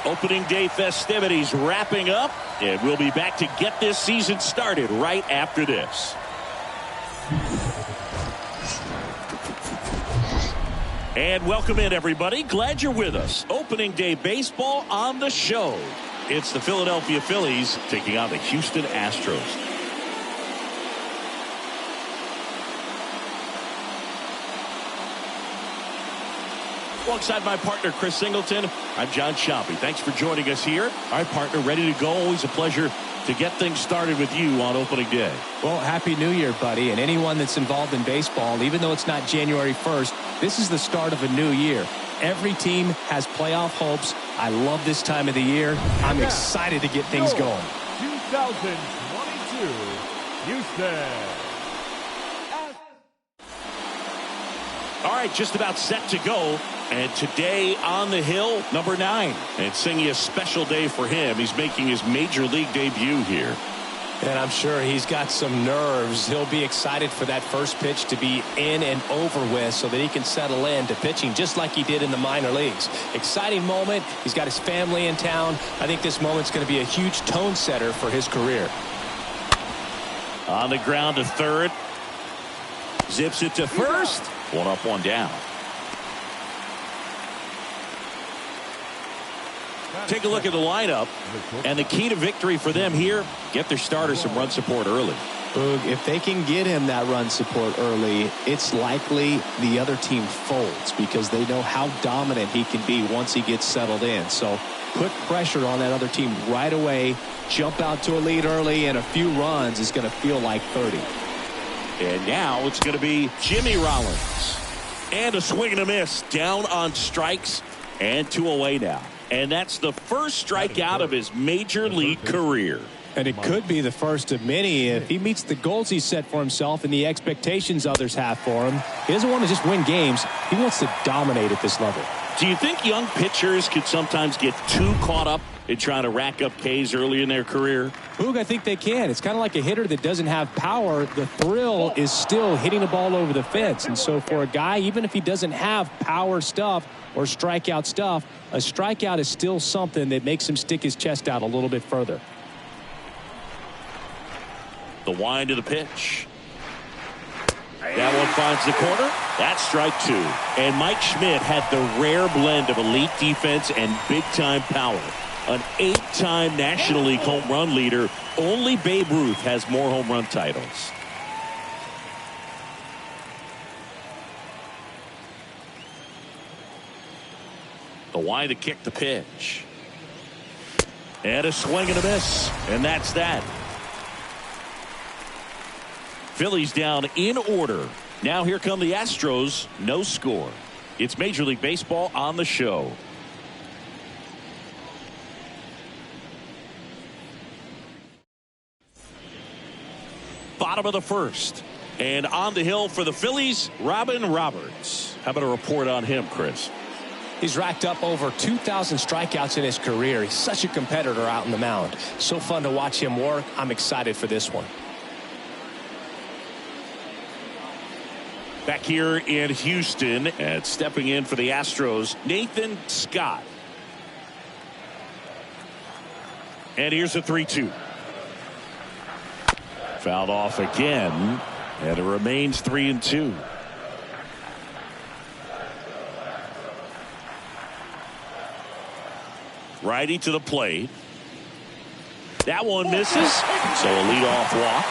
Opening day festivities wrapping up, and we'll be back to get this season started right after this. And welcome in, everybody. Glad you're with us. Opening day baseball on the show. It's the Philadelphia Phillies taking on the Houston Astros. Alongside my partner, Chris Singleton, I'm John Schaube. Thanks for joining us here. All right, partner, ready to go. Always a pleasure to get things started with you on opening day. Well, Happy New Year, buddy. And anyone that's involved in baseball, even though it's not January 1st, this is the start of a new year. Every team has playoff hopes. I love this time of the year. I'm excited to get things going. 2022 Houston. All right, just about set to go. And today on the hill, number 9. And singing a special day for him. He's making his major league debut here. And I'm sure he's got some nerves. He'll be excited for that first pitch to be in and over with so that he can settle in to pitching just like he did in the minor leagues. Exciting moment. He's got his family in town. I think this moment's going to be a huge tone setter for his career. On the ground to third. Zips it to first. One up, one down. Take a look at the lineup, and the key to victory for them here, get their starter some run support early. Boog, if they can get him that run support early, it's likely the other team folds because they know how dominant he can be once he gets settled in. So put pressure on that other team right away, jump out to a lead early, and a few runs is going to feel like 30. And now it's going to be Jimmy Rollins. And a swing and a miss, down on strikes, and 2 away now. And that's the first strikeout of his major league career. And it could be the first of many if he meets the goals he set for himself and the expectations others have for him. He doesn't want to just win games. He wants to dominate at this level. Do you think young pitchers could sometimes get too caught up in trying to rack up Ks early in their career? Boog, I think they can. It's kind of like a hitter that doesn't have power. The thrill is still hitting the ball over the fence. And so for a guy, even if he doesn't have power stuff or strikeout stuff, a strikeout is still something that makes him stick his chest out a little bit further. The wind of the pitch. That one finds the corner. That's strike 2. And Mike Schmidt had the rare blend of elite defense and big-time power. An 8-time National League home run leader. Only Babe Ruth has more home run titles. The wind to kick the pitch. And a swing and a miss. And that's that. Phillies down in order. Now here come the Astros. No score. It's Major League Baseball on the show. Bottom of the first. And on the hill for the Phillies, Robin Roberts. How about a report on him, Chris? He's racked up over 2,000 strikeouts in his career. He's such a competitor out in the mound. So fun to watch him work. I'm excited for this one. Back here in Houston, and stepping in for the Astros, Nathan Scott. And here's a 3-2. Fouled off again, and it remains 3-2. Righty to the plate. That one misses, so a leadoff walk.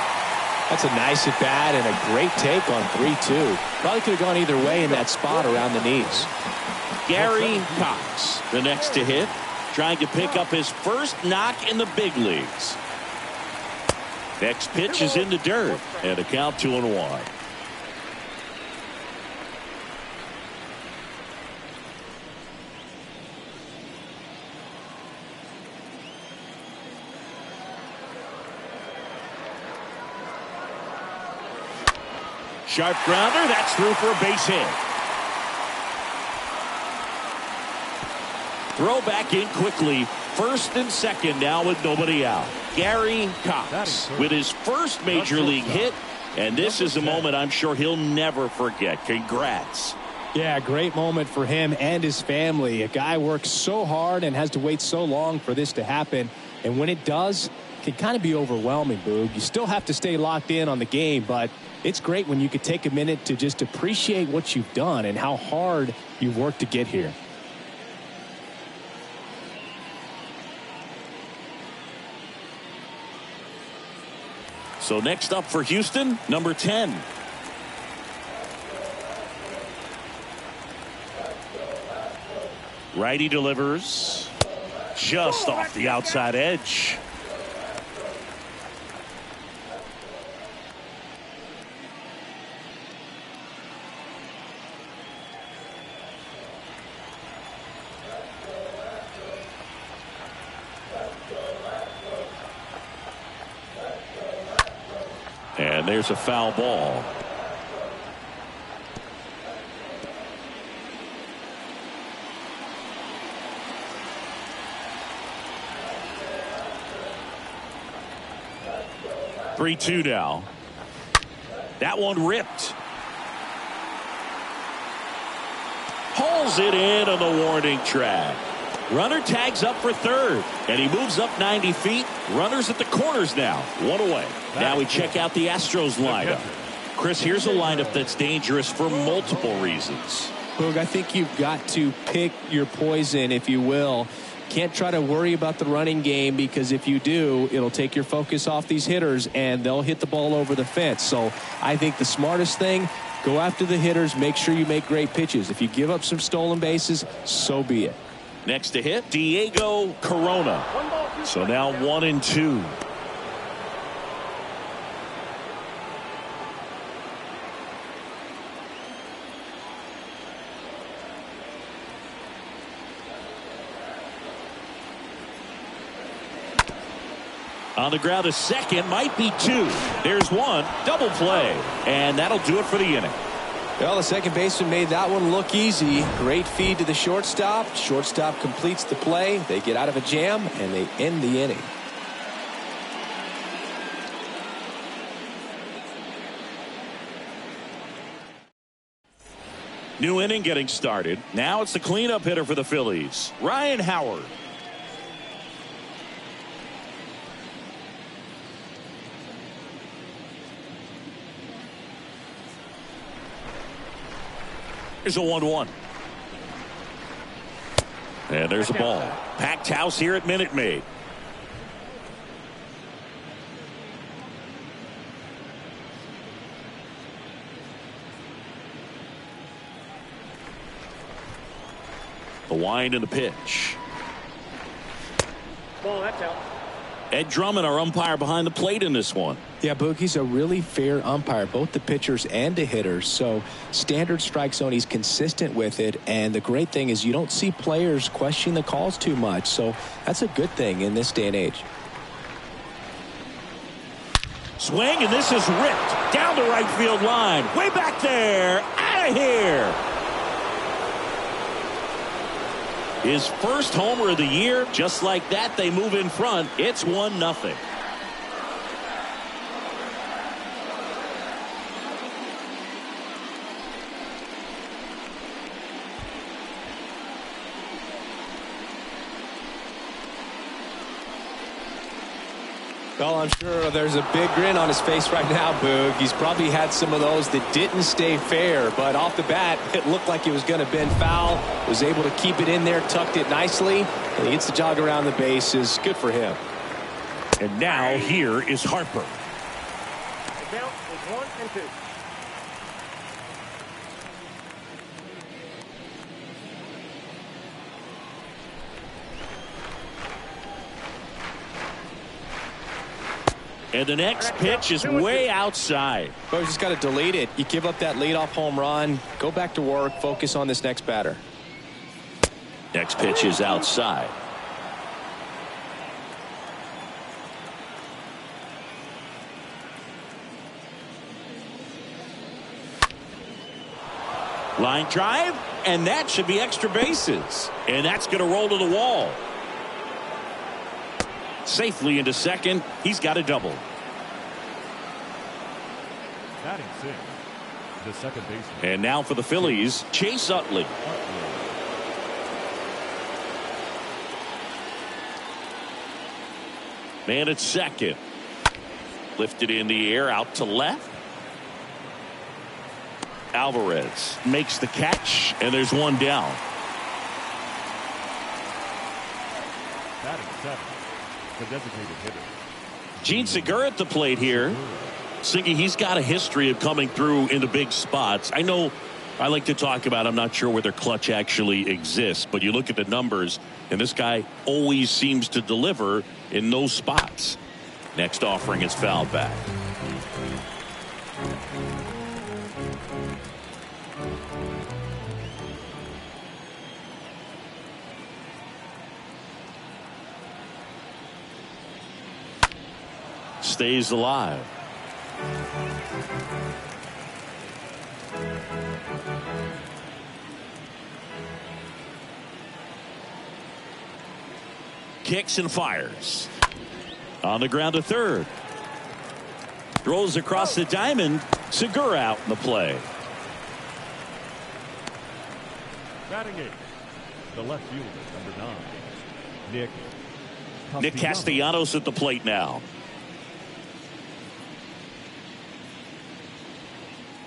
That's a nice at bat and a great take on 3-2. Probably could have gone either way in that spot around the knees. Gary Cox, the next to hit, trying to pick up his first knock in the big leagues. Next pitch is in the dirt, and a count 2-1. Sharp grounder, that's through for a base hit. Throw back in quickly. First and second now with nobody out. Gary Cox with his first major league hit. And this is a moment I'm sure he'll never forget. Congrats. Yeah, great moment for him and his family. A guy works so hard and has to wait so long for this to happen. And when it does, it can kind of be overwhelming, Boog. You still have to stay locked in on the game, but it's great when you could take a minute to just appreciate what you've done and how hard you've worked to get here. So next up for Houston, number 10. Righty delivers just off the outside edge. And there's a foul ball. Three-two now. That one ripped. Hauls it in on the warning track. Runner tags up for third, and he moves up 90 feet. Runners at the corners now. One away. Now we check out the Astros lineup. Chris, here's a lineup that's dangerous for multiple reasons. Boog, I think you've got to pick your poison, if you will. Can't try to worry about the running game, because if you do, it'll take your focus off these hitters and they'll hit the ball over the fence. So I think the smartest thing, go after the hitters, make sure you make great pitches. If you give up some stolen bases, so be it. Next to hit, Diego Corona. So now 1-2. On the ground, a second, might be two. There's one, double play, and that'll do it for the inning. Well, the second baseman made that one look easy. Great feed to the shortstop. Shortstop completes the play. They get out of a jam, and they end the inning. New inning getting started. Now it's the cleanup hitter for the Phillies, Ryan Howard. Here's a 1-1. And there's a ball. Packed house here at Minute Maid. The wind and the pitch. Ball, that's out. Ed Drummond, our umpire behind the plate in this one. Yeah, Boog, he's a really fair umpire, both the pitchers and the hitters. So standard strike zone, he's consistent with it. And the great thing is you don't see players question the calls too much. So that's a good thing in this day and age. Swing, and this is ripped down the right field line. Way back there. Out of here. His first homer of the year. Just like that, they move in front. It's 1-0. Well, I'm sure there's a big grin on his face right now, Boog. He's probably had some of those that didn't stay fair, but off the bat, it looked like it was going to bend foul. Was able to keep it in there, tucked it nicely, and he gets the jog around the bases. Good for him. And now here is Harper. The count is 1-2. And the next pitch is way outside. But you just got to delete it. You give up that leadoff home run, go back to work, focus on this next batter. Next pitch is outside. Line drive, and that should be extra bases. And that's going to roll to the wall. Safely into second. He's got a double. Batting 6, the second baseman. And now for the Phillies, Chase Utley. Man at second. Lifted in the air out to left. Alvarez makes the catch, and there's one down. Batting seventh, the designated hitter. Gene Segura at the plate here. Siggy, he's got a history of coming through into big spots. I know I like to talk about, I'm not sure whether clutch actually exists, but you look at the numbers, and this guy always seems to deliver in those spots. Next offering is fouled back. Stays alive. Kicks and fires. On the ground to third. Throws across the diamond. Segura out in the play. Batting eighth, the left fielder, number 9, Nick Castellanos at the plate now.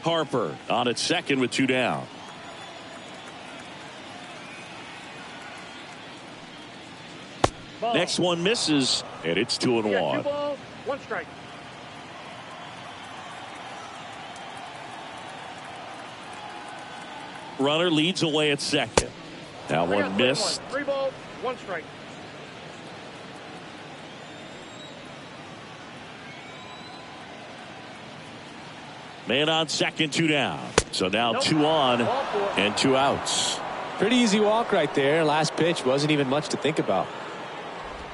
Harper on at second with 2 down. Ball. Next one misses, and it's 2-1. 2 balls, 1 strike. Runner leads away at second. That one missed. 3 balls, 1 strike. Man on second, 2 down. So now 2 on and 2 outs. Pretty easy walk right there. Last pitch wasn't even much to think about.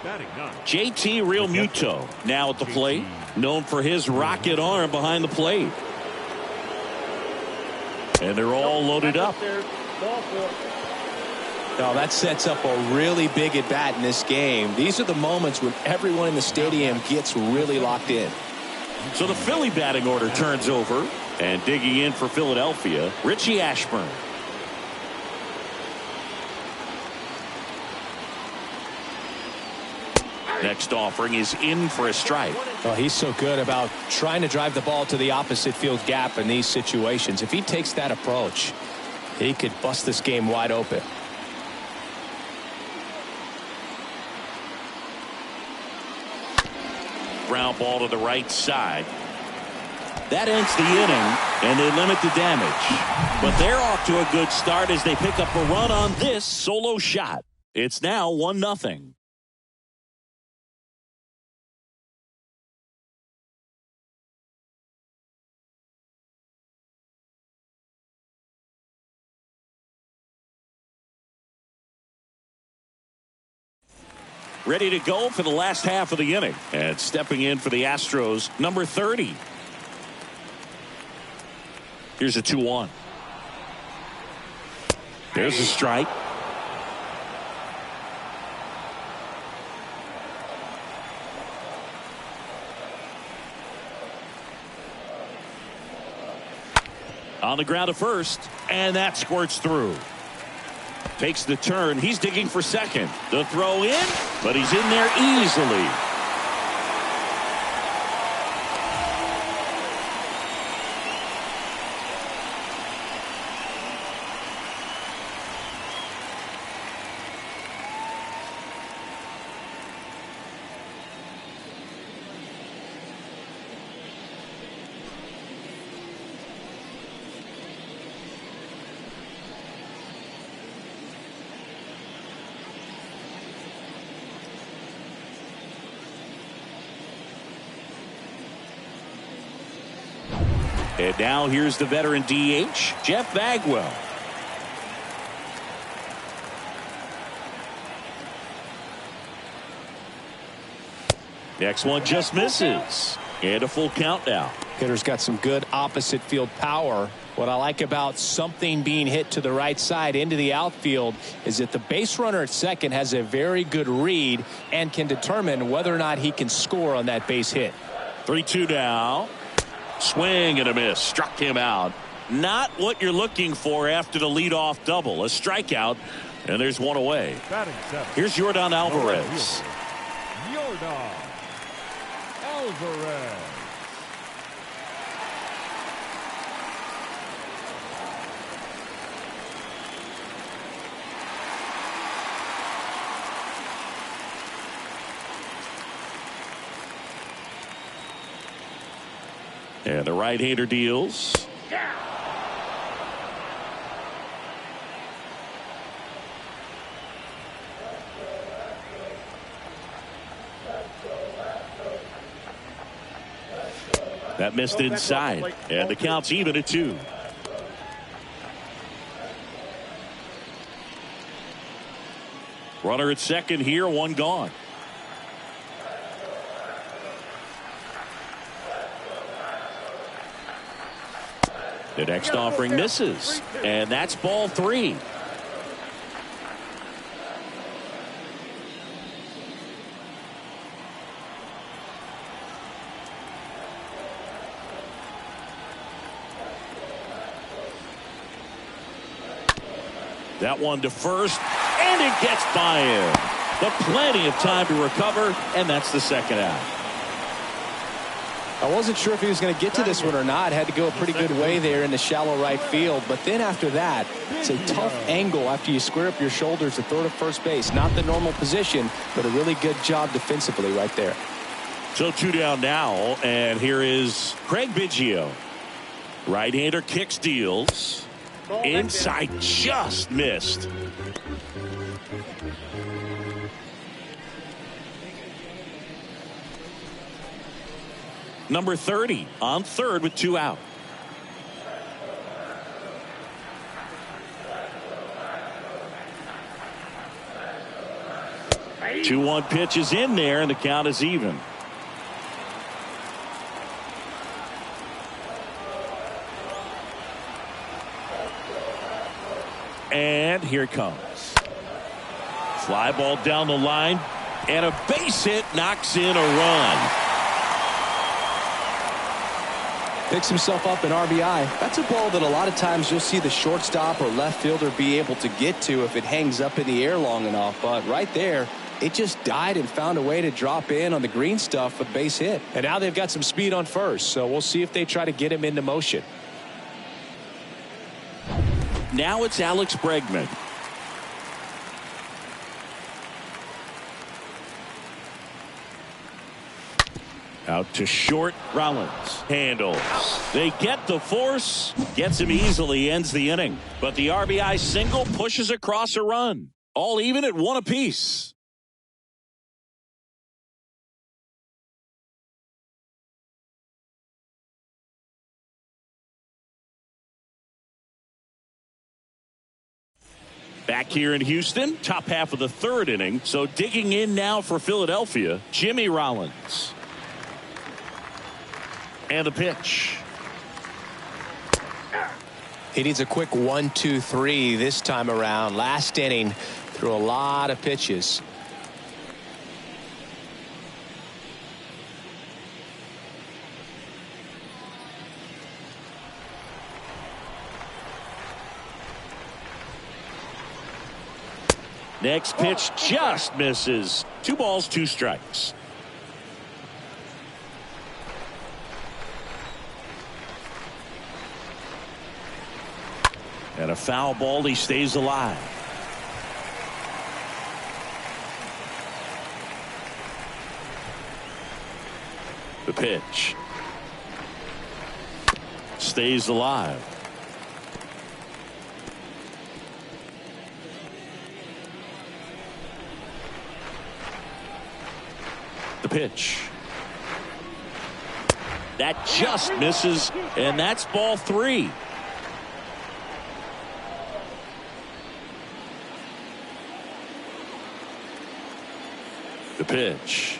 Batting 9. JT Realmuto now at the plate, known for his rocket arm behind the plate. And they're all loaded up. Ball 4. Now that sets up a really big at bat in this game. These are the moments when everyone in the stadium gets really locked in. So the Philly batting order turns over, and digging in for Philadelphia, Richie Ashburn. Next offering is in for a strike. Oh, he's so good about trying to drive the ball to the opposite field gap in these situations. If he takes that approach, he could bust this game wide open. Ground ball to the right side. That ends the inning, and they limit the damage. But they're off to a good start as they pick up a run on this solo shot. It's now 1-0. Ready to go for the last half of the inning. And stepping in for the Astros, number 30. Here's a 2-1. There's a strike. On the ground to first, and that squirts through. Takes the turn. He's digging for second. The throw in, but he's in there easily. And now here's the veteran DH, Jeff Bagwell. Next one just misses. And a full count now. Hitter's got some good opposite field power. What I like about something being hit to the right side into the outfield is that the base runner at second has a very good read and can determine whether or not he can score on that base hit. 3-2 now. Swing and a miss. Struck him out. Not what you're looking for after the leadoff double. A strikeout, and there's one away. Batting 7. Here's Yordan Alvarez. Yordan Alvarez. And the right-hander deals. That missed inside, and the count's even at 2. Runner at second here, one gone. The next offering misses, and that's ball 3. That one to first, and it gets by him. But plenty of time to recover, and that's the second out. I wasn't sure if he was going to get to this one or not. Had to go a pretty good way there in the shallow right field. But then after that, it's a tough angle after you square up your shoulders to throw to first base. Not the normal position, but a really good job defensively right there. So 2 down now, and here is Craig Biggio. Right-hander kicks, deals. Inside, just missed. Number 30 on third with 2 out. The 2-1 pitch is in there, and the count is even. And here it comes. Fly ball down the line, and a base hit knocks in a run. Picks himself up an RBI. That's a ball that a lot of times you'll see the shortstop or left fielder be able to get to if it hangs up in the air long enough. But right there, it just died and found a way to drop in on the green stuff with base hit. And now they've got some speed on first, so we'll see if they try to get him into motion. Now it's Alex Bregman. Out to short. Rollins handles. They get the force. Gets him easily. Ends the inning. But the RBI single pushes across a run. All even at 1 apiece. Back here in Houston, top half of the 3rd inning. So digging in now for Philadelphia, Jimmy Rollins. And the pitch. He needs a quick 1-2-3 this time around. Last inning, threw a lot of pitches. Next pitch just misses. 2 balls, 2 strikes. And a foul ball. He stays alive. The pitch. Stays alive. The pitch. That just misses, and that's ball 3. The pitch.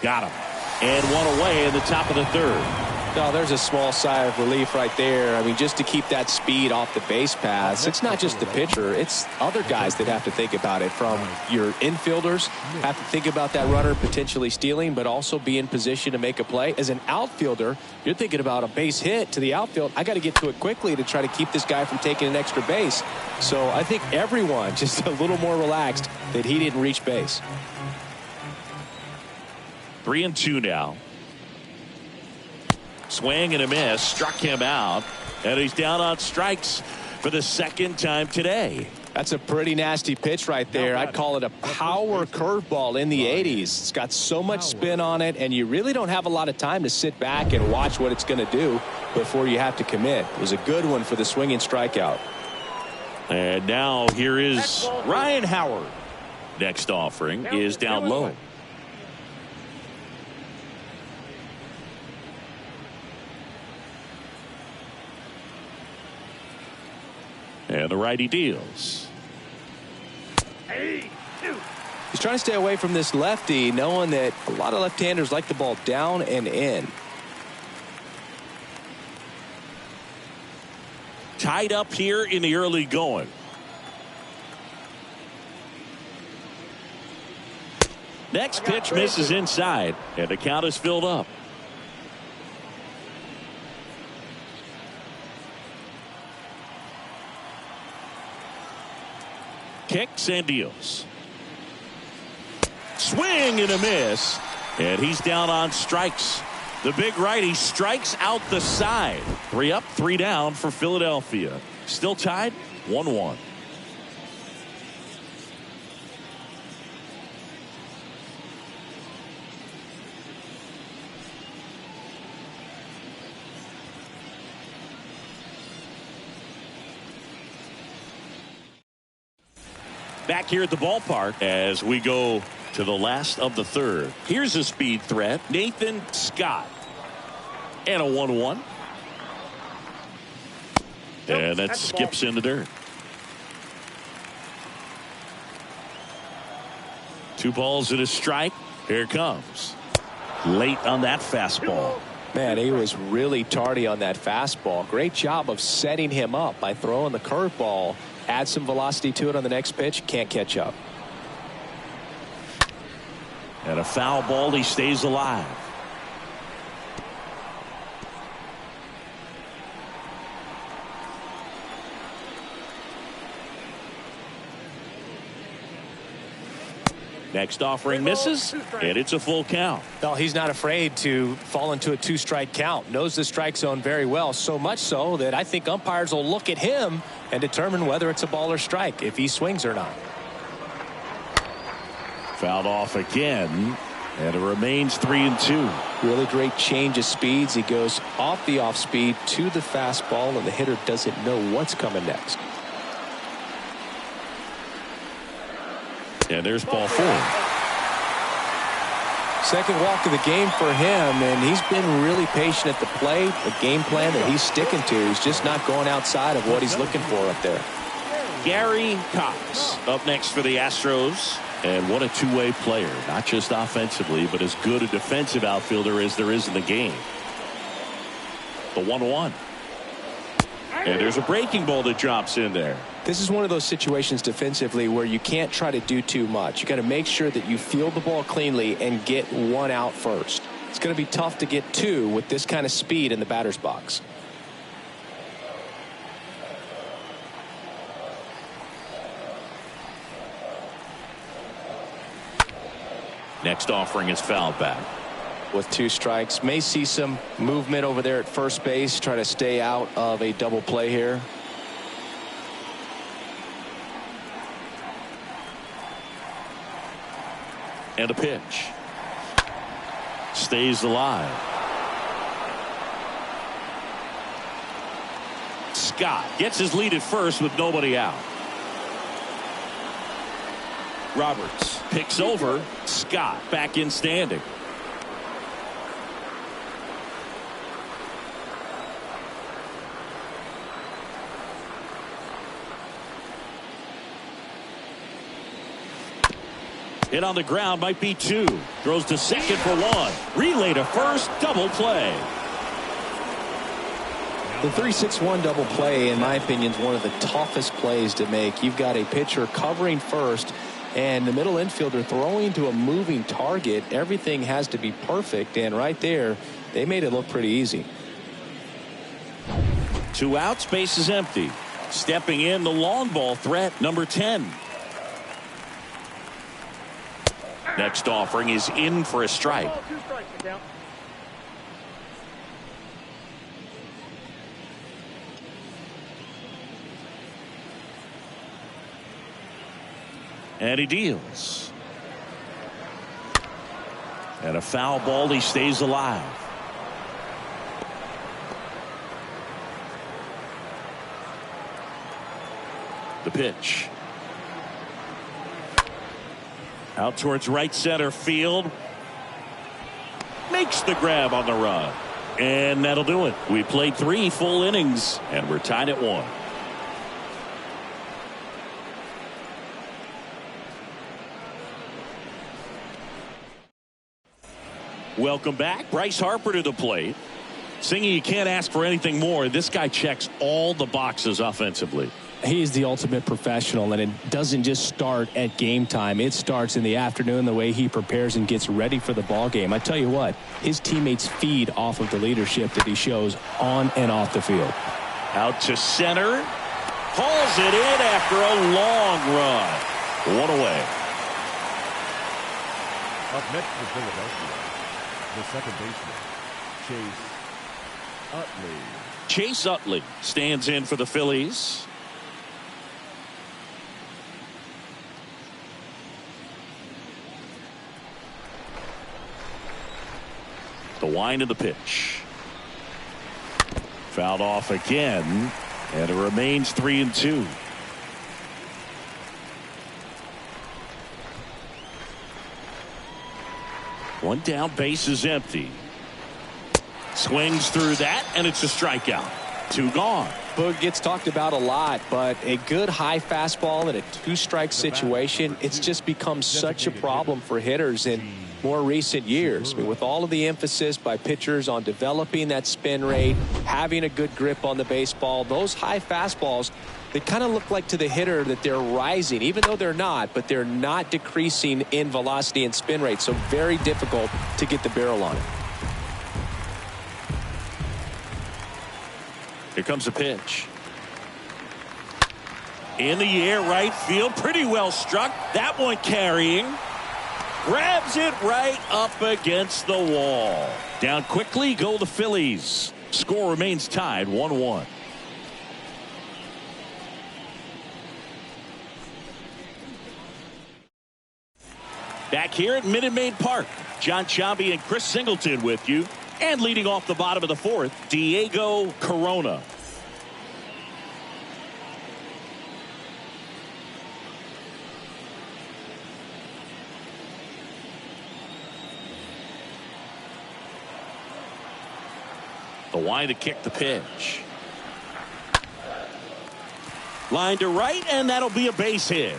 Got him. And one away in the top of the 3rd. No, there's a small sigh of relief right there. I mean, just to keep that speed off the base pass, it's not just the pitcher, it's other guys that have to think about it. From your infielders have to think about that runner potentially stealing, but also be in position to make a play. As an outfielder, you're thinking about a base hit to the outfield. I got to get to it quickly to try to keep this guy from taking an extra base. So I think everyone just a little more relaxed that he didn't reach base. 3-2 now. Swing and a miss, struck him out, and he's down on strikes for the second time today. That's a pretty nasty pitch right there. I'd call it a power curveball in the 80s. It's got so much spin on it, and you really don't have a lot of time to sit back and watch what it's going to do before you have to commit. It was a good one for the swinging strikeout. And now here is Ryan Howard. Next offering is down low. And the righty deals. He's trying to stay away from this lefty, knowing that a lot of left-handers like the ball down and in. Tied up here in the early going. Next pitch misses inside, and the count is filled up. Kicks and deals. Swing and a miss, and he's down on strikes. The big righty strikes out the side. 3 up, 3 down for Philadelphia. Still tied, 1-1. Back here at the ballpark as we go to the last of the third. Here's a speed threat, Nathan Scott. And a 1-1. And that skips in the dirt. 2 balls and a strike. Here it comes. Late on that fastball. Man, he was really tardy on that fastball. Great job of setting him up by throwing the curveball. Add some velocity to it on the next pitch. Can't catch up. And a foul ball. He stays alive. Next offering misses, and it's a full count. No, he's not afraid to fall into a 2-strike count. Knows the strike zone very well, so much so that I think umpires will look at him and determine whether it's a ball or strike, if he swings or not. Fouled off again, and it remains 3-2. Really great change of speeds. He goes off the off speed to the fastball, and the hitter doesn't know what's coming next. And there's ball 4. Second walk of the game for him, and he's been really patient at the plate. The game plan that he's sticking to. He's just not going outside of what he's looking for up there. Gary Cox up next for the Astros. And what a two-way player, not just offensively, but as good a defensive outfielder as there is in the game. The 1-1. And there's a breaking ball that drops in there. This is one of those situations defensively where you can't try to do too much. You got to make sure that you field the ball cleanly and get 1 out first. It's going to be tough to get 2 with this kind of speed in the batter's box. Next offering is fouled back. With 2 strikes, may see some movement over there at first base, try to stay out of a double play here. And a pitch. Stays alive. Scott gets his lead at first with nobody out. Roberts picks over. Scott back in standing. Hit on the ground, might be 2. Throws to second for 1. Relay to first, double play. The 3-6-1 double play, in my opinion, is one of the toughest plays to make. You've got a pitcher covering first and the middle infielder throwing to a moving target. Everything has to be perfect, and right there they made it look pretty easy. 2 outs, base is empty. Stepping in, the long ball threat, number 10. Next offering is in for a strike. Ball, 2 strikes, the count. And he deals. And a foul ball, he stays alive. The pitch. Out towards right center field. Makes the grab on the run. And that'll do it. We played 3 full innings, and we're tied at 1. Welcome back. Bryce Harper to the plate. Singy, you can't ask for anything more. This guy checks all the boxes offensively. He is the ultimate professional, and it doesn't just start at game time. It starts in the afternoon, the way he prepares and gets ready for the ball game. I tell you what, his teammates feed off of the leadership that he shows on and off the field. Out to center. Hauls it in after a long run. 1 away. Up next for Philadelphia, the second baseman, Chase Utley. Chase Utley stands in for the Phillies. The wind of the pitch. Fouled off again, and it remains 3-2. One down, base is empty. Swings through that, and it's a strikeout. 2 gone. Boog gets talked about a lot, but a good high fastball in a 2-strike situation, it's just become such a problem for hitters in more recent years. I mean, with all of the emphasis by pitchers on developing that spin rate, having a good grip on the baseball, those high fastballs, they kind of look like to the hitter that they're rising, even though they're not, but they're not decreasing in velocity and spin rate, so very difficult to get the barrel on it. Here comes the pitch. In the air, right field, pretty well struck. That one carrying. Grabs it right up against the wall. Down quickly go the Phillies. Score remains tied 1-1. Back here at Minute Maid Park, John Chambi and Chris Singleton with you. And leading off the bottom of the 4th, Diego Corona. The wind to kick the pitch. Line to right, and that'll be a base hit.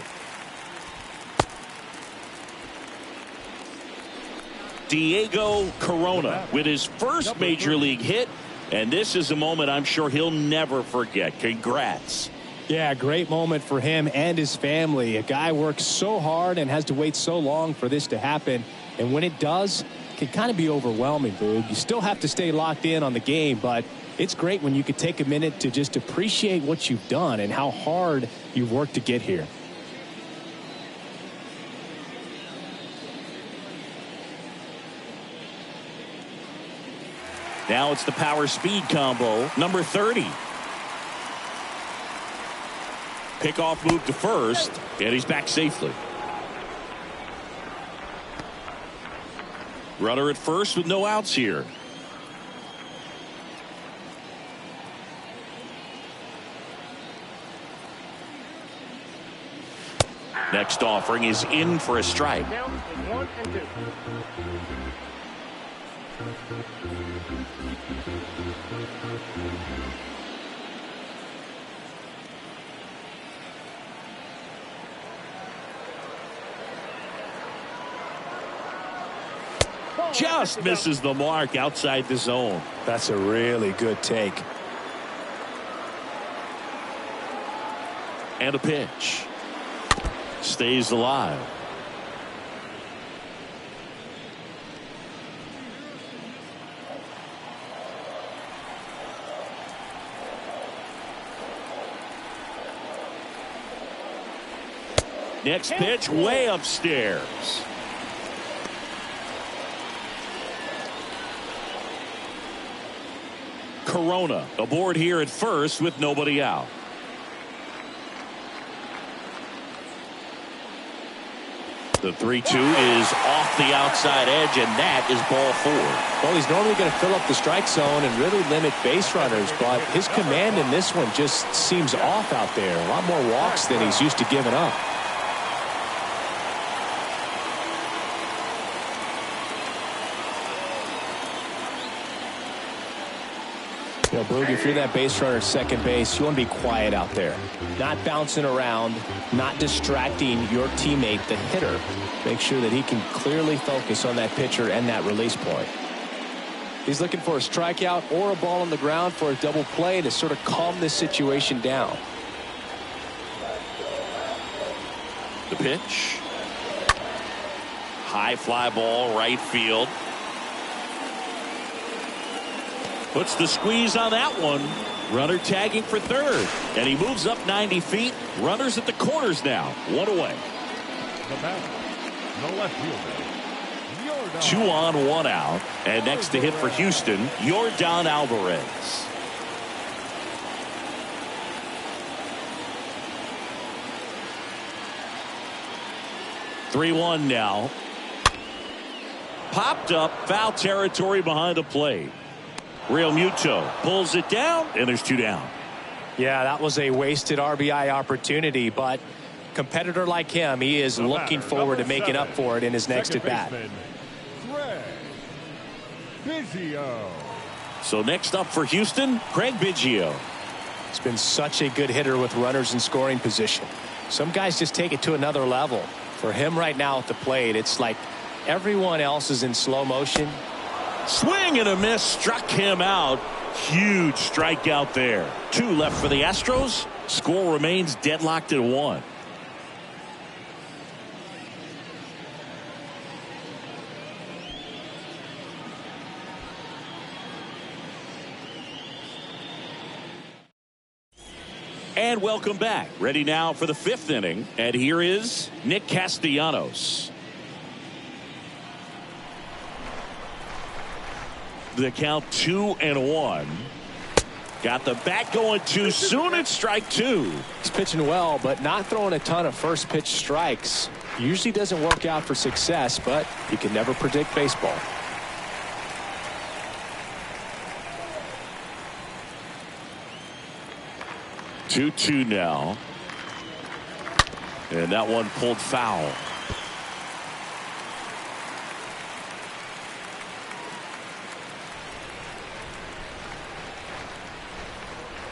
Diego Corona with his first major league hit, and this is a moment I'm sure he'll never forget. Congrats. Yeah, great moment for him and his family. A guy works so hard and has to wait so long for this to happen, and when it does, it can kind of be overwhelming, Boog. You still have to stay locked in on the game, but it's great when you could take a minute to just appreciate what you've done and how hard you've worked to get here. Now it's the power speed combo, number 30. Pickoff move to first, and he's back safely. Runner at first with no outs here. Next offering is in for a strike. Down is 1 and 2. Just misses the mark outside the zone. That's a really good take. And a pitch. Stays alive. Next pitch way upstairs. Corona aboard here at first with nobody out. The 3-2 is off the outside edge, and that is ball 4. Well, he's normally going to fill up the strike zone and really limit base runners, but his command in this one just seems off out there. A lot more walks than he's used to giving up. You know, Boog, if you're that base runner at second base, you want to be quiet out there. Not bouncing around, not distracting your teammate, the hitter. Make sure that he can clearly focus on that pitcher and that release point. He's looking for a strikeout or a ball on the ground for a double play to sort of calm this situation down. The pitch. High fly ball, right field. Puts the squeeze on that one. Runner tagging for third. And he moves up 90 feet. Runners at the corners now. One away. The batter, the left fielder. 2 on, 1 out. And next to hit for Houston, Yordan Alvarez. (3-1) now. Popped up, foul territory behind the plate. Real Muto pulls it down, and there's 2 down. Yeah, that was a wasted RBI opportunity, but competitor like him, he is looking forward to making up for it in his next at bat. So next up for Houston, Craig Biggio. He's been such a good hitter with runners in scoring position. Some guys just take it to another level. For him right now at the plate, it's like everyone else is in slow motion. Swing and a miss, struck him out. Huge strikeout there. 2 left for the Astros. Score remains deadlocked at 1. And welcome back. Ready now for the 5th inning. And here is Nick Castellanos. The count 2-1. Got the bat going too soon. It's strike 2. He's pitching well, but not throwing a ton of first pitch strikes. Usually doesn't work out for success, but you can never predict baseball. (2-2) now. And that one pulled foul.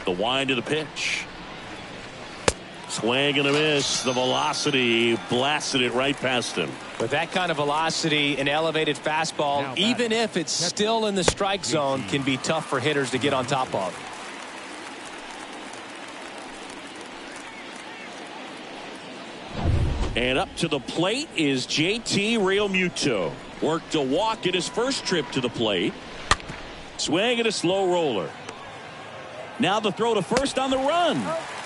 The wind of the pitch. Swing and a miss. The velocity blasted it right past him. With that kind of velocity, an elevated fastball, even if it's still in the strike zone, can be tough for hitters to get on top of. And up to the plate is JT Realmuto. Worked a walk in his first trip to the plate. Swing and a slow roller. Now the throw to first on the run.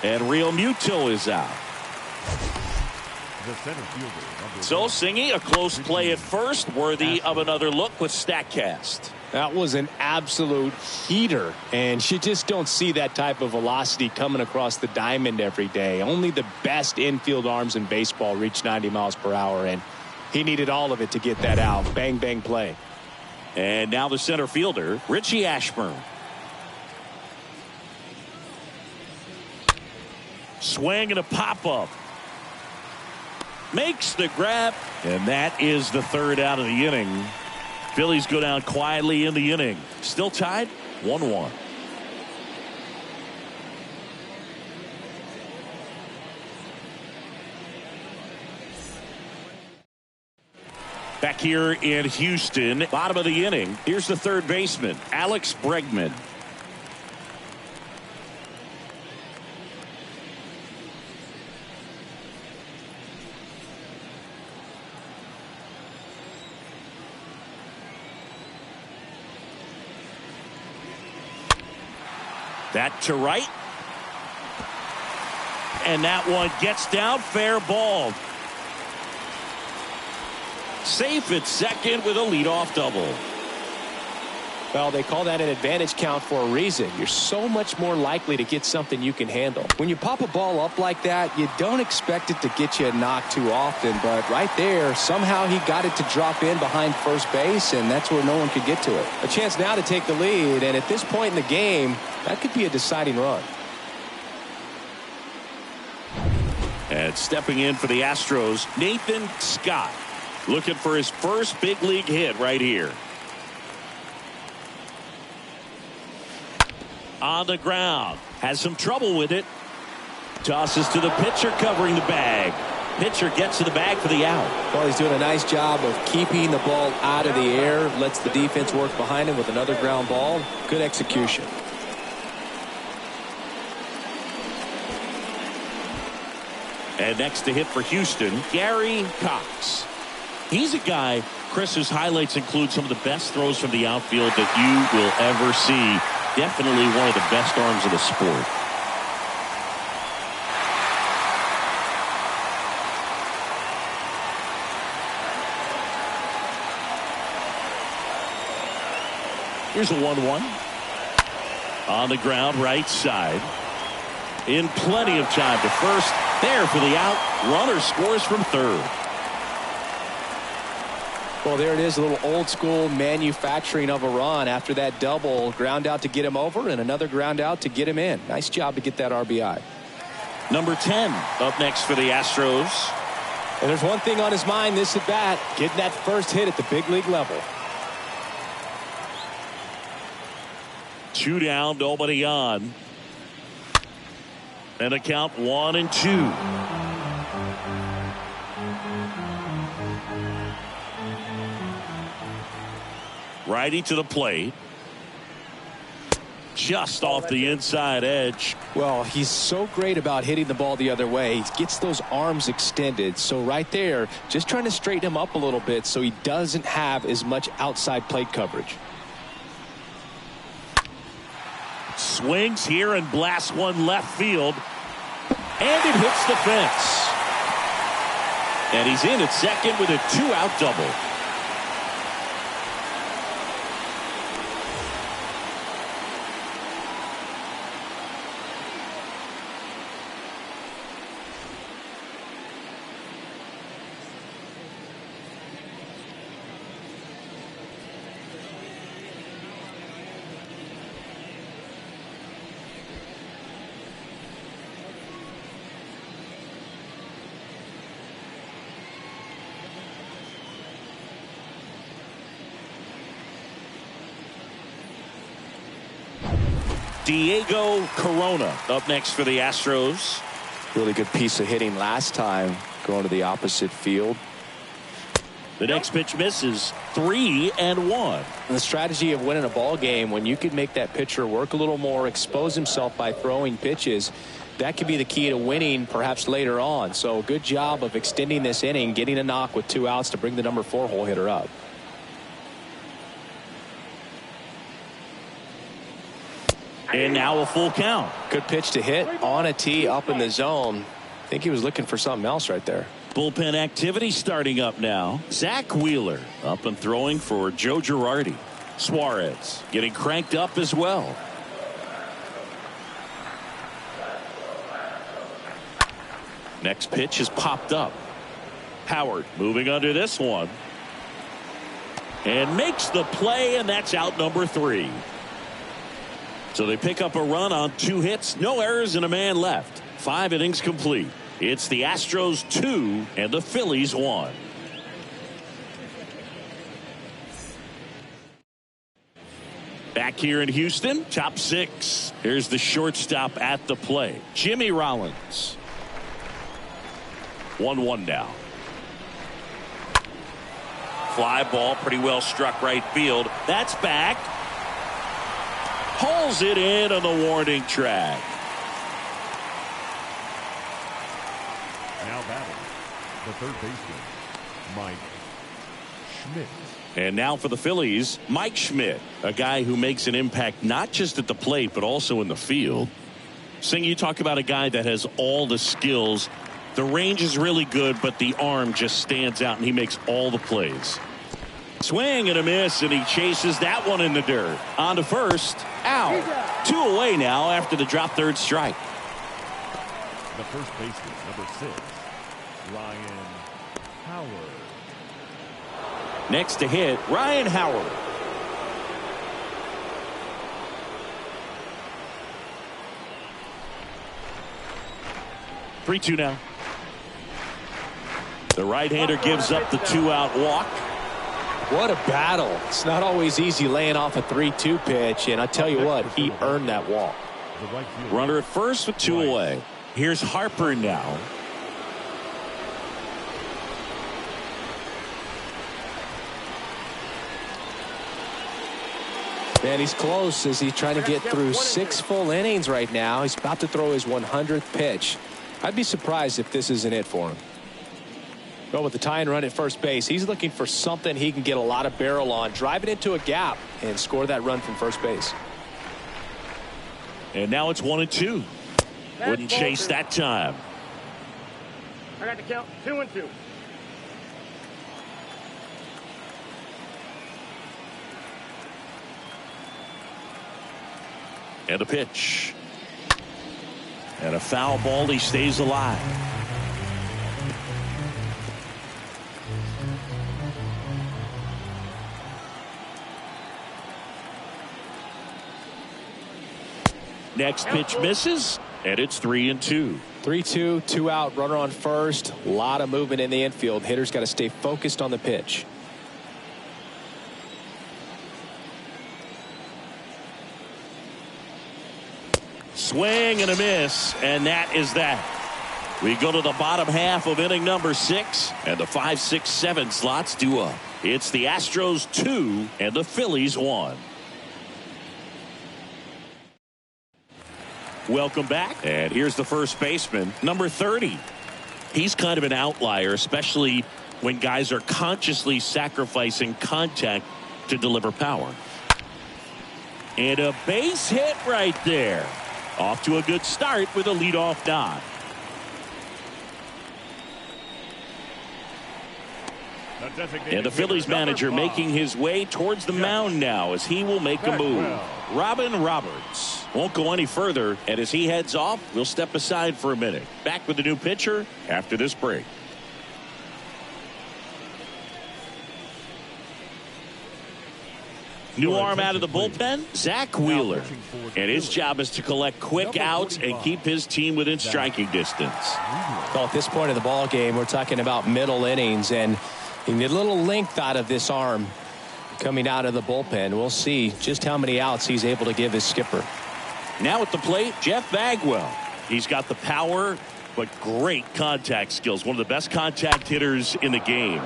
And Realmuto is out. So Singy, a close play at first, worthy of another look with StatCast. That was an absolute heater, and you just don't see that type of velocity coming across the diamond every day. Only the best infield arms in baseball reach 90 miles per hour, and he needed all of it to get that out. Bang, bang play. And now the center fielder, Richie Ashburn. Swing and a pop-up. Makes the grab, and that is the 3rd out of the inning. Phillies go down quietly in the inning. Still tied 1-1. Back here in Houston, bottom of the inning. Here's the 3rd baseman, Alex Bregman. That to right. And that one gets down, fair ball. Safe at second with a leadoff double. Well, they call that an advantage count for a reason. You're so much more likely to get something you can handle. When you pop a ball up like that, you don't expect it to get you a knock too often. But right there, somehow he got it to drop in behind first base, and that's where no one could get to it. A chance now to take the lead, and at this point in the game, that could be a deciding run. And stepping in for the Astros, Nathan Scott, looking for his first big league hit right here. On the ground, has some trouble with it. Tosses to the pitcher covering the bag. Pitcher gets to the bag for the out. Well, he's doing a nice job of keeping the ball out of the air. Lets the defense work behind him with another ground ball. Good execution. And next to hit for Houston, Gary Cox. He's a guy, Chris, whose highlights include some of the best throws from the outfield that you will ever see. Definitely one of the best arms of the sport. Here's a 1-1. On the ground, right side. In plenty of time to first. There for the out. Runner scores from third. Well, there it is, a little old school manufacturing of a run after that double. Ground out to get him over and another ground out to get him in. Nice job to get that RBI. Number 10 up next for the Astros. And there's one thing on his mind this at bat, getting that first hit at the big league level. 2 down, nobody on. And a count 1-2. Righty to the plate. Just off the inside edge. Well, he's so great about hitting the ball the other way. He gets those arms extended. So right there, just trying to straighten him up a little bit so he doesn't have as much outside plate coverage. Swings here and blasts one left field. And it hits the fence. And he's in at second with a 2-out double. Diego Corona up next for the Astros. Really good piece of hitting last time, going to the opposite field. The next pitch misses. 3-1. The strategy of winning a ball game, when you can make that pitcher work a little more, expose himself by throwing pitches, that could be the key to winning perhaps later on. So good job of extending this inning, getting a knock with 2 outs to bring the number 4 hole hitter up. And now a full count. Good pitch to hit on a tee up in the zone. I think he was looking for something else right there. Bullpen activity starting up now. Zach Wheeler up and throwing for Joe Girardi. Suarez getting cranked up as well. Next pitch is popped up. Howard moving under this one. And makes the play, and that's out number 3. So they pick up a run on 2 hits, no errors, and a man left. 5 innings complete. It's the Astros 2 and the Phillies 1. Back here in Houston, top 6. Here's the shortstop at the play, Jimmy Rollins. 1-1 now. Fly ball pretty well struck right field. That's back. Hauls it in on the warning track. Now batting, the third baseman, Mike Schmidt. And now for the Phillies, Mike Schmidt, a guy who makes an impact not just at the plate but also in the field. Sing, you talk about a guy that has all the skills. The range is really good, but the arm just stands out, and he makes all the plays. Swing and a miss, and he chases that one in the dirt. On to first. Out. 2 away now after the drop third strike. The first baseman, number 6, Ryan Howard. Next to hit, Ryan Howard. Three-two now. The right-hander gives up the 2-out walk. What a battle. It's not always easy laying off a 3-2 pitch, and I tell you what, he earned that walk. The right field. Runner at first with 2 away. Here's Harper now. Man, he's close as he's trying to get through 6 full innings right now. He's about to throw his 100th pitch. I'd be surprised if this isn't it for him. Go with the tying run at first base. He's looking for something he can get a lot of barrel on, drive it into a gap, and score that run from first base. And now it's 1-2. Wouldn't chase that time. I got the count. 2-2. And a pitch. And a foul ball. He stays alive. Next pitch misses, and it's 3-2. 3-2, 2 out, runner on first. A lot of movement in the infield. Hitter's got to stay focused on the pitch. Swing and a miss, and that is that. We go to the bottom half of inning number 6, and the 5, 6, 7 slots due up. It's the Astros 2 and the Phillies 1. Welcome back, and here's the first baseman, number 30. He's kind of an outlier, especially when guys are consciously sacrificing contact to deliver power. And a base hit right there. Off to a good start with a leadoff nod. And the Phillies manager making his way towards the mound now as he will make a move. Robin Roberts won't go any further, and as he heads off, we'll step aside for a minute. Back with the new pitcher after this break. New arm out of the bullpen, Zach Wheeler. And his job is to collect quick outs and keep his team within striking distance. Well, at this point of the ball game, we're talking about middle innings, and you need a little length out of this arm coming out of the bullpen. We'll see just how many outs he's able to give his skipper. Now at the plate, Jeff Bagwell. He's got the power, but great contact skills. One of the best contact hitters in the game.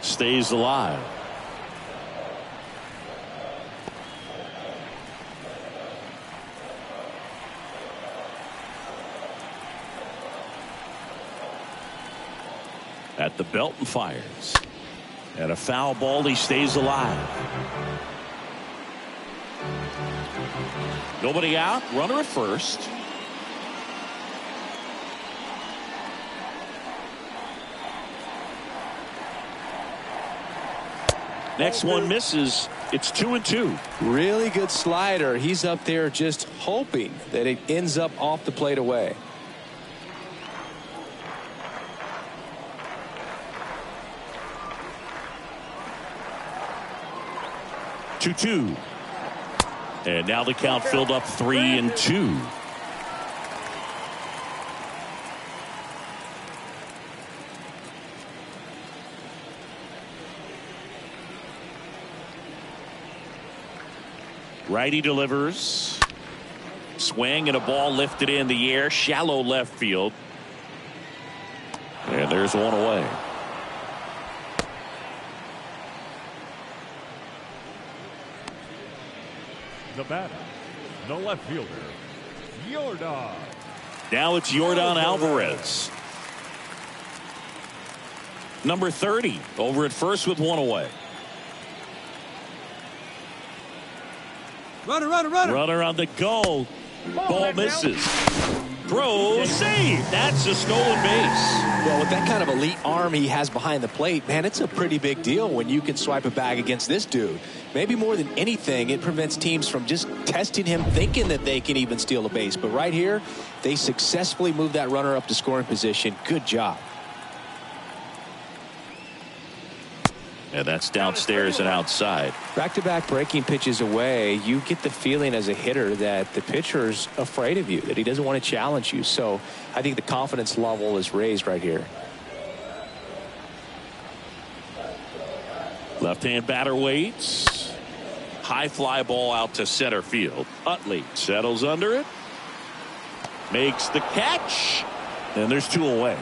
Stays alive. At the belt and fires. And a foul ball. He stays alive. Nobody out. Runner at first. Next one misses. It's 2-2. Really good slider. He's up there just hoping that it ends up off the plate away. Two. And now the count filled up 3-2. Righty delivers. Swing and a ball lifted in the air. Shallow left field. And there's one away. The batter, the left fielder, Yordan. Now it's Yordan Alvarez. Number 30 over at first with one away. Runner on the go. Ball misses. Throw, save. That's a stolen base. Well, with that kind of elite arm he has behind the plate, man, it's a pretty big deal when you can swipe a bag against this dude. Maybe more than anything, it prevents teams from just testing him, thinking that they can even steal a base. But right here, they successfully moved that runner up to scoring position. Good job. And that's downstairs and outside. Back-to-back breaking pitches away, you get the feeling as a hitter that the pitcher's afraid of you, that he doesn't want to challenge you. So I think the confidence level is raised right here. Left-hand batter waits. High fly ball out to center field. Utley settles under it. Makes the catch. And there's two away.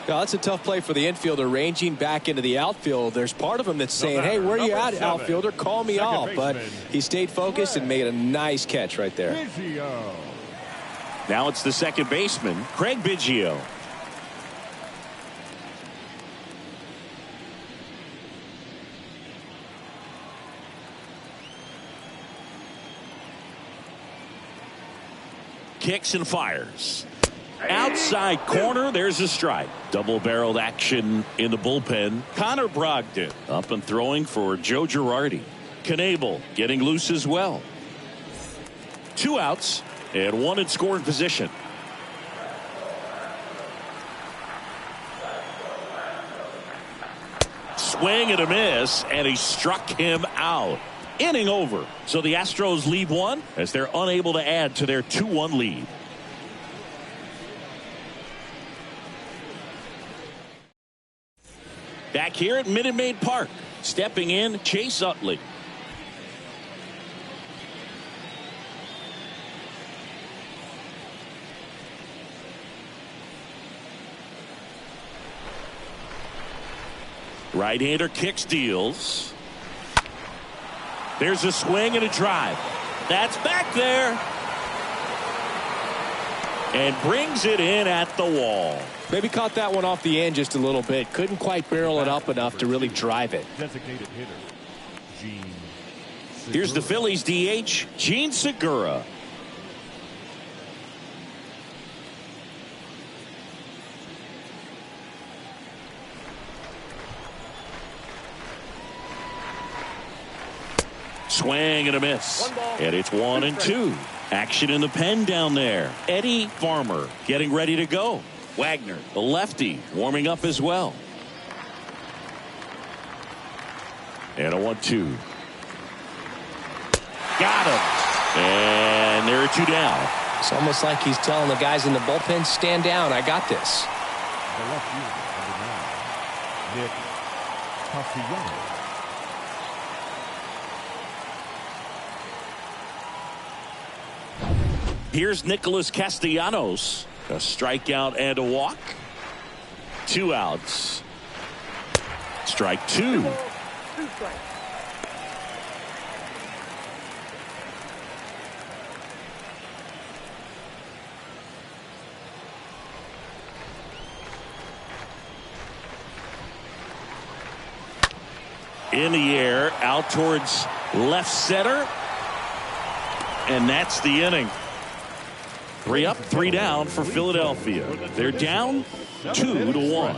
Now, that's a tough play for the infielder, ranging back into the outfield. There's part of him that's saying, hey, where are you at, outfielder? Call me off. But he stayed focused and made a nice catch right there. Now it's the second baseman, Craig Biggio. Kicks and fires. Outside corner, there's a strike. Double-barreled action in the bullpen. Connor Brogdon up and throwing for Joe Girardi. Knebel getting loose as well. Two outs and one in scoring position. Swing and a miss, and he struck him out. Inning over. So the Astros leave one as they're unable to add to their 2-1 lead. Back here at Minute Maid Park, stepping in, Chase Utley. Right-hander kicks, deals. There's a swing and a drive. That's back there. And brings it in at the wall. Maybe caught that one off the end just a little bit. Couldn't quite barrel it up enough to really drive it. Designated hitter, Gene Segura. Here's the Phillies DH, Gene Segura. Swing and a miss. And it's 1-2. Action in the pen down there. Eddie Farmer getting ready to go. Wagner, the lefty, warming up as well. And a 1-2. Got him. And there are two down. It's almost like he's telling the guys in the bullpen, stand down, I got this. The left fielder, number 9, Nick Castellanos. Here's Nicholas Castellanos. A strikeout and a walk. 2 outs. Strike 2. In the air, out towards left center. And that's the inning. 3 up, 3 down for Philadelphia. They're down 2-1.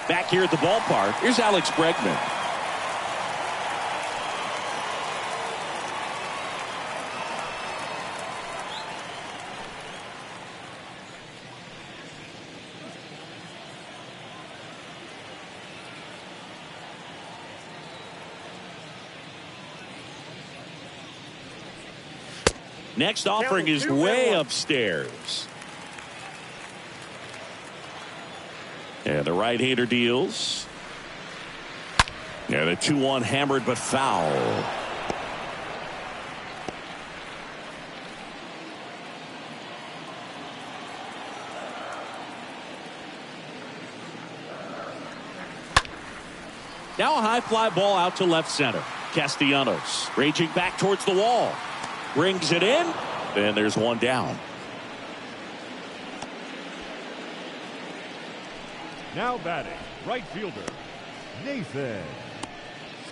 Back here at the ballpark, here's Alex Bregman. Next offering is way upstairs. And the right-hander deals. And a 2-1 hammered but foul. Now a high fly ball out to left center. Castellanos raging back towards the wall. Brings it in. And there's one down. Now batting, right fielder, Nathan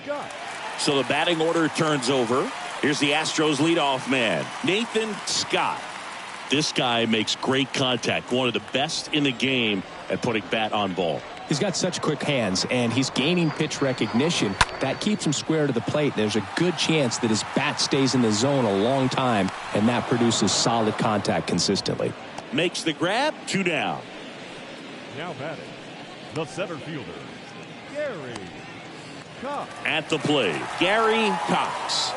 Scott. So the batting order turns over. Here's the Astros leadoff man, Nathan Scott. This guy makes great contact. One of the best in the game at putting bat on ball. He's got such quick hands, and he's gaining pitch recognition. That keeps him square to the plate. There's a good chance that his bat stays in the zone a long time, and that produces solid contact consistently. Makes the grab, 2 down. Now batting, the center fielder, Gary Cox. At the plate, Gary Cox.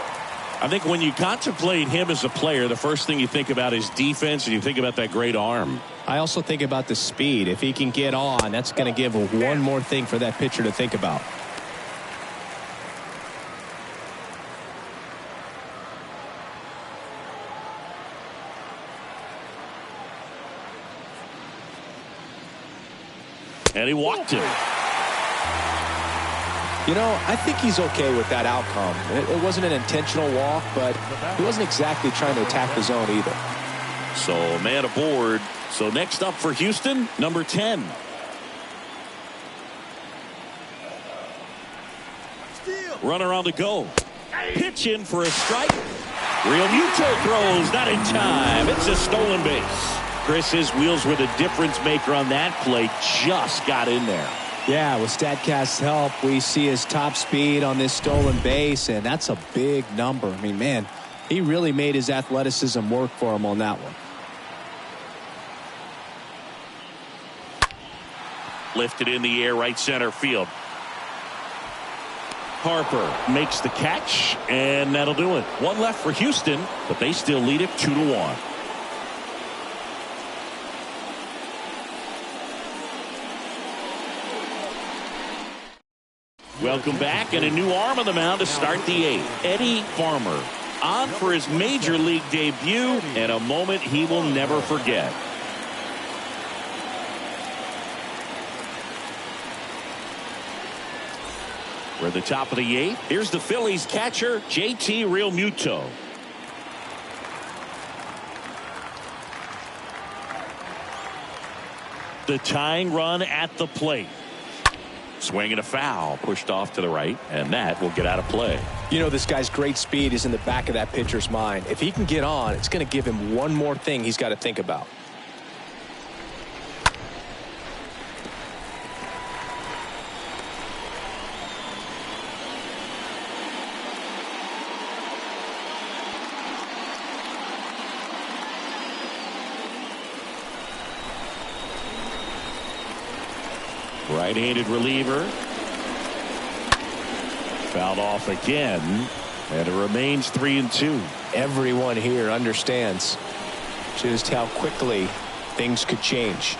I think when you contemplate him as a player, the first thing you think about is defense, and you think about that great arm. I also think about the speed. If he can get on, that's going to give one more thing for that pitcher to think about. And he walked him. You know, I think he's okay with that outcome. It wasn't an intentional walk, but he wasn't exactly trying to attack the zone either. So man aboard. So next up for Houston, number 10. Runner on the go. Pitch in for a strike. Real Muto throws, not in time. It's a stolen base. Chris, his wheels were the difference maker on that play. Just got in there. Yeah, with StatCast's help, we see his top speed on this stolen base, and that's a big number. I mean, man, he really made his athleticism work for him on that one. Lifted in the air, right center field. Harper makes the catch, and that'll do it. One left for Houston, but they still lead it 2-1. Welcome back, and a new arm on the mound to start the 8th. Eddie Farmer on for his major league debut, and a moment he will never forget. We're at the top of the 8th. Here's the Phillies catcher, JT Realmuto. The tying run at the plate. Swinging a foul, pushed off to the right, and that will get out of play. You know, this guy's great speed is in the back of that pitcher's mind. If he can get on, it's going to give him one more thing he's got to think about. Right-handed reliever. Fouled off again, and it remains 3-2. Everyone here understands just how quickly things could change.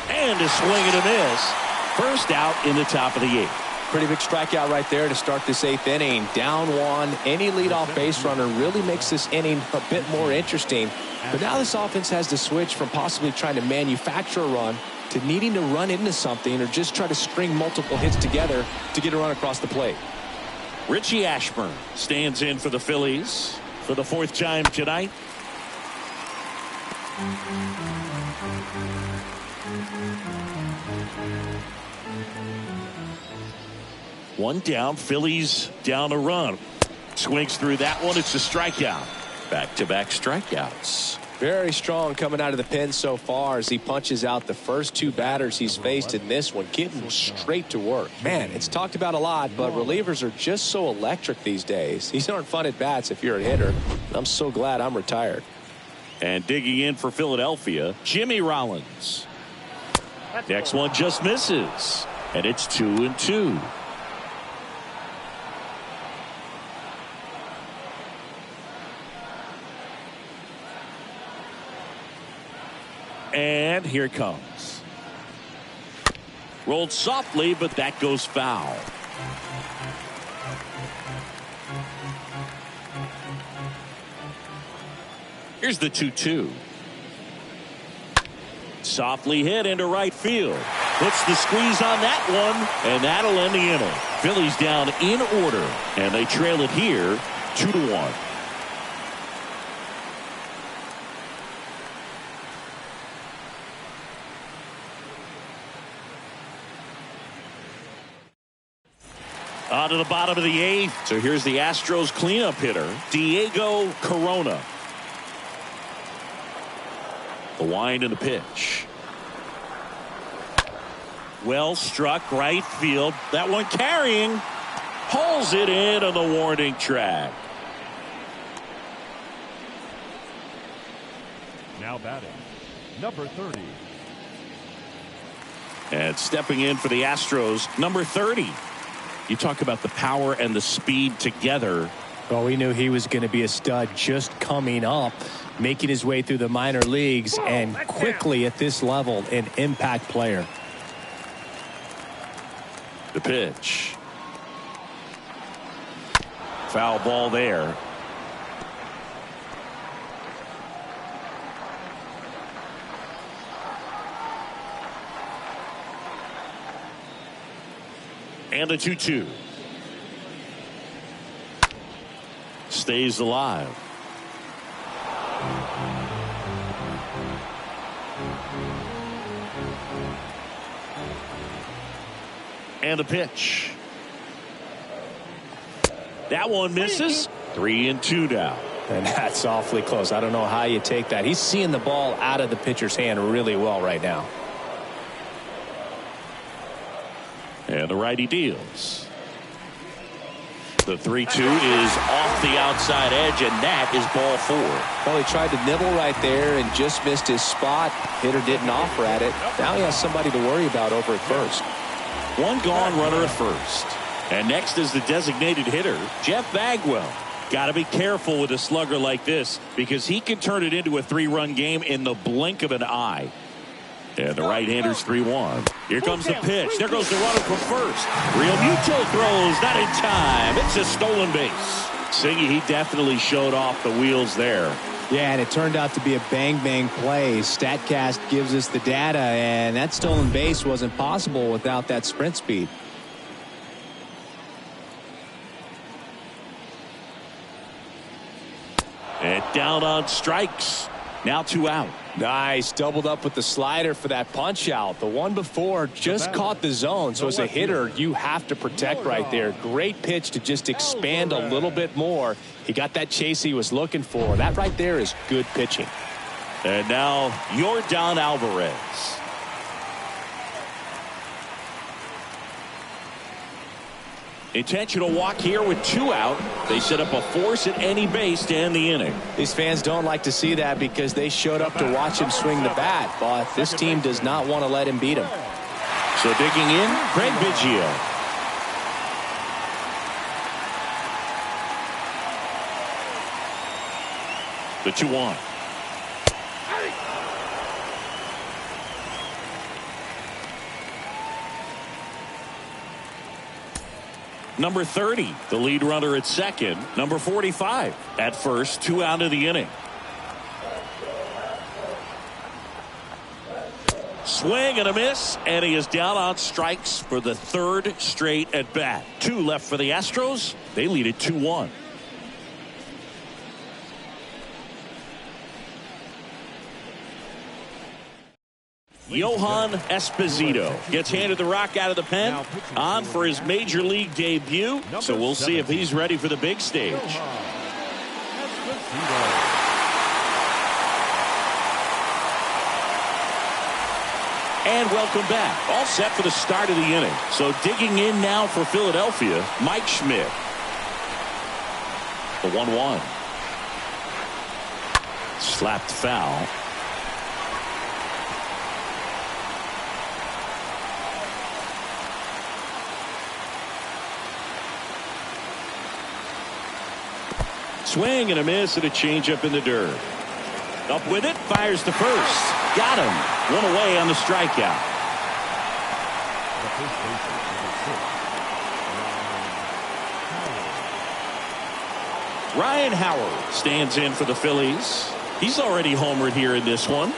And a swing and a miss. First out in the top of the 8th. Pretty big strikeout right there to start this 8th inning. Down 1. Any leadoff base runner really makes this inning a bit more interesting. But now this offense has to switch from possibly trying to manufacture a run to needing to run into something or just try to string multiple hits together to get a run across the plate. Richie Ashburn stands in for the Phillies for the 4th time tonight. One down, Phillies down a run. Swings through that one. It's a strikeout. Back-to-back strikeouts. Very strong coming out of the pen so far as he punches out the first 2 batters he's faced in this one, getting straight to work. Man, it's talked about a lot, but relievers are just so electric these days. These aren't fun at bats if you're a hitter. I'm so glad I'm retired. And digging in for Philadelphia, Jimmy Rollins. Next one just misses, and it's 2-2. And here it comes. Rolled softly, but that goes foul. Here's the 2-2. Softly hit into right field. Puts the squeeze on that one, and that'll end the inning. Phillies down in order, and they trail it here 2-1. On to the bottom of the eighth. So here's the Astros cleanup hitter, Diego Corona. The wind and the pitch. Well struck right field. That one carrying. Hauls it in on the warning track. Now batting, number 30. And stepping in for the Astros, number 30. You talk about the power and the speed together. Well, we knew he was going to be a stud just coming up, making his way through the minor leagues, and quickly at this level, an impact player. The pitch. Foul ball there. And the 2-2. Stays alive. And the pitch. That one misses. 3-2 now. And that's awfully close. I don't know how you take that. He's seeing the ball out of the pitcher's hand really well right now. And the righty deals. The 3-2 is off the outside edge, and that is ball 4. Well, he tried to nibble right there and just missed his spot. Hitter didn't offer at it. Now he has somebody to worry about over at first. One gone runner at first. And next is the designated hitter, Jeff Bagwell. Got to be careful with a slugger like this because he can turn it into a 3-run game in the blink of an eye. And the right-hander's 3-1. Here comes the pitch. There goes the runner from first. Real Muto throws, not in time. It's a stolen base. Singy, he definitely showed off the wheels there. Yeah, and it turned out to be a bang-bang play. StatCast gives us the data, and that stolen base wasn't possible without that sprint speed. And down on strikes. Now 2 out. Nice. Doubled up with the slider for that punch out. The one before just caught the zone. So as a hitter, you have to protect right there. Great pitch to just expand a little bit more. He got that chase he was looking for. That right there is good pitching. And now Yordan Alvarez. Intentional walk here with 2 out. They set up a force at any base to end the inning. These fans don't like to see that because they showed up to watch him swing the bat. But this team does not want to let him beat him. So digging in, Craig Biggio. The 2-1. Number 30, the lead runner at second. Number 45 at first, 2 out of the inning. Swing and a miss, and he is down on strikes for the 3rd straight at bat. 2 left for the Astros. They lead it 2-1. Johan Esposito gets handed the rock out of the pen, on for his major league debut. So we'll see if he's ready for the big stage. And welcome back. All set for the start of the inning. So digging in now for Philadelphia, Mike Schmidt. The 1-1. Slapped foul. Swing and a miss and a changeup in the dirt. Up with it, fires to first. Got him. 1 away on the strikeout. Ryan Howard stands in for the Phillies. He's already homered here in this one.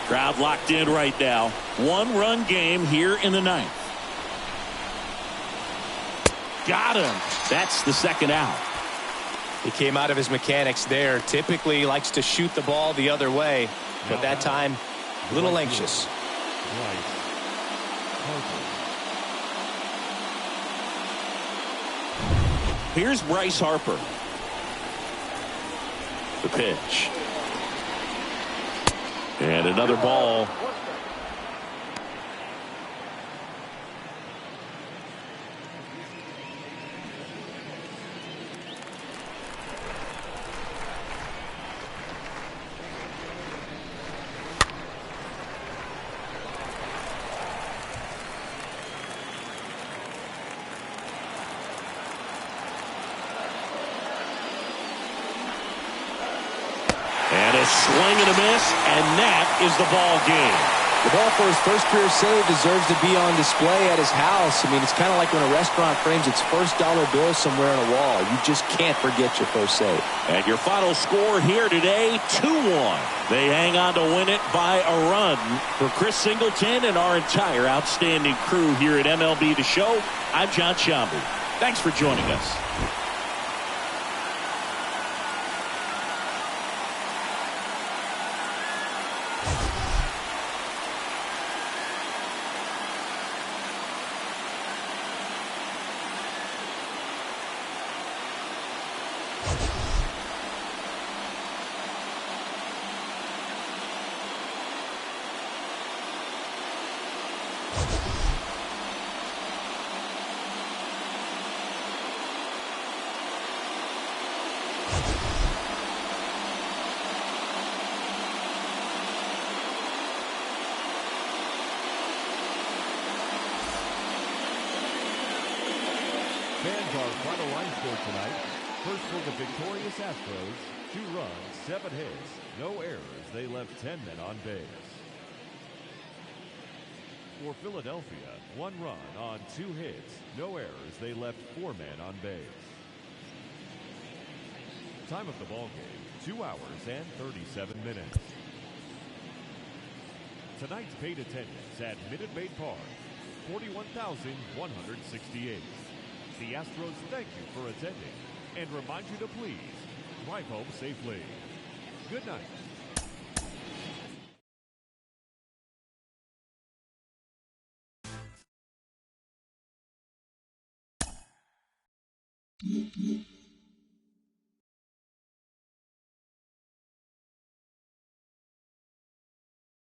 Crowd locked in right now. 1-run game here in the ninth. Got him. That's the second out. He came out of his mechanics there. Typically likes to shoot the ball the other way, but that time a little anxious. Here's Bryce Harper. The pitch. And another ball. Swing and a miss, and that is the ball game. The ball for his first career save deserves to be on display at his house. I mean, it's kind of like when a restaurant frames its first dollar bill somewhere on a wall. You just can't forget your first save. And your final score here today, 2-1. They hang on to win it by a run. For Chris Singleton and our entire outstanding crew here at MLB The Show, I'm John Shambu. Thanks for joining us. Fans, our final line score tonight. First for the victorious Astros, 2 runs, 7 hits, no errors. They left 10 men on base. For Philadelphia, 1 run on 2 hits, no errors. They left 4 men on base. Time of the ball game, 2 hours and 37 minutes. Tonight's paid attendance at Minute Maid Park, 41,168. The Astros thank you for attending and remind you to please drive home safely. Good night.